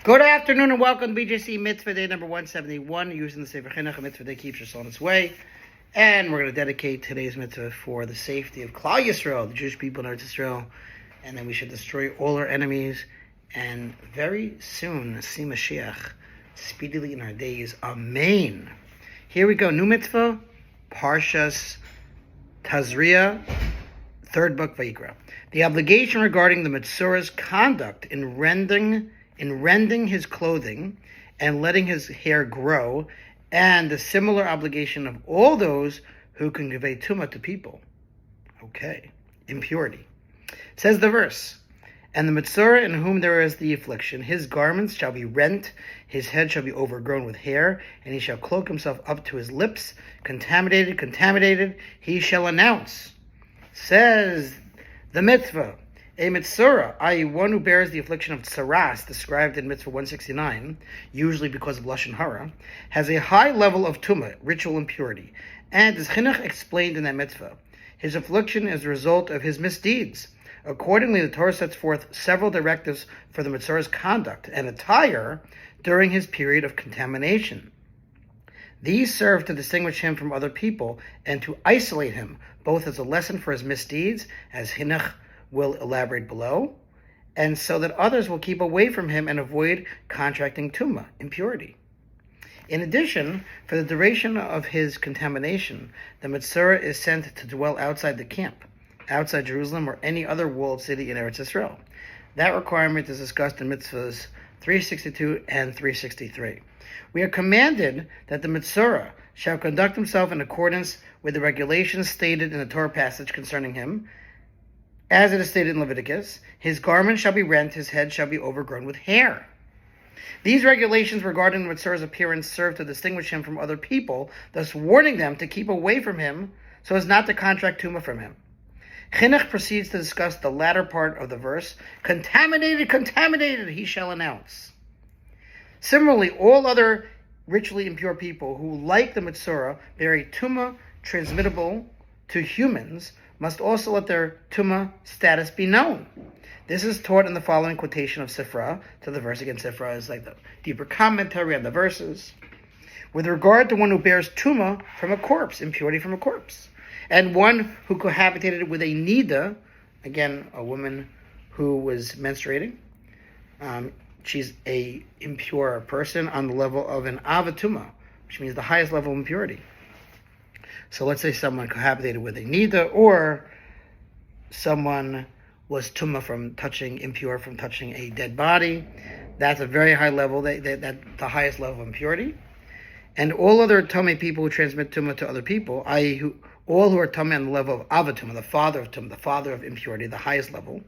Good afternoon and welcome to BJC Mitzvah Day number 171, using the Sefer Hachinuch. A mitzvah day keeps us on its way. And we're going to dedicate today's mitzvah for the safety of Klal Yisrael, the Jewish people in Eretz Yisrael. And then we should destroy all our enemies. And very soon, see Mashiach speedily in our days. Amen. Here we go. New mitzvah, Parshas Tazria, third book Vayikra. The obligation regarding the Metzora's conduct in rending his clothing and letting his hair grow, and the similar obligation of all those who can convey tumah to people. Okay, impurity. Says the verse, and the Metzora in whom there is the affliction, his garments shall be rent, his head shall be overgrown with hair, and he shall cloak himself up to his lips, contaminated, he shall announce. Says the mitzvah, a Metzora, i.e. one who bears the affliction of tsaras, described in Mitzvah 169, usually because of Lashon Hara, has a high level of tumah, ritual impurity. And as Chinuch explained in that mitzvah, his affliction is a result of his misdeeds. Accordingly, the Torah sets forth several directives for the Metzora's conduct and attire during his period of contamination. These serve to distinguish him from other people and to isolate him, both as a lesson for his misdeeds, as Chinuch will elaborate below, and so that others will keep away from him and avoid contracting tumah, impurity. In addition, for the duration of his contamination, the Metzora is sent to dwell outside the camp, outside Jerusalem or any other walled city in Eretz Yisrael. That requirement is discussed in Mitzvahs 362 and 363. We are commanded that the Metzora shall conduct himself in accordance with the regulations stated in the Torah passage concerning him, as it is stated in Leviticus. His garment shall be rent, his head shall be overgrown with hair. These regulations regarding the Metzora's appearance serve to distinguish him from other people, thus warning them to keep away from him so as not to contract tumah from him. Chinuch proceeds to discuss the latter part of the verse, contaminated, he shall announce. Similarly, all other ritually impure people who, like the Metzora, bear a tumah transmittable to humans, must also let their tumah status be known. This is taught in the following quotation of Sifra to the verse. Again, Sifra is like the deeper commentary on the verses. With regard to one who bears tumah from a corpse, impurity from a corpse, and one who cohabitated with a nida, again, a woman who was menstruating, she's a impure person on the level of an avatuma, which means the highest level of impurity. So let's say someone cohabitated with a nida, or someone was impure from touching a dead body. That's a very high level, that's the highest level of impurity. And all other tummy people who transmit tumah to other people, i.e. all who are tummy on the level of avatuma, the father of tumah, the father of impurity, the highest level.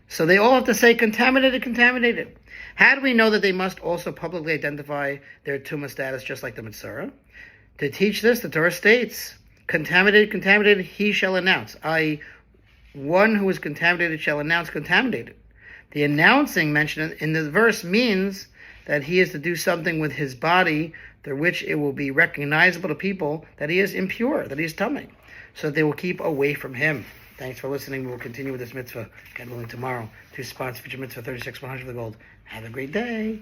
So they all have to say contaminated. How do we know that they must also publicly identify their tumah status just like the Metzora? To teach this, the Torah states, contaminated, he shall announce, i.e. one who is contaminated shall announce contaminated. The announcing mentioned in the verse means that he is to do something with his body through which it will be recognizable to people that he is impure, that he is tummy, so that they will keep away from him. Thanks for listening. We will continue with this mitzvah, God willing, tomorrow, to sponsor future mitzvah 36-100 for the gold. Have a great day.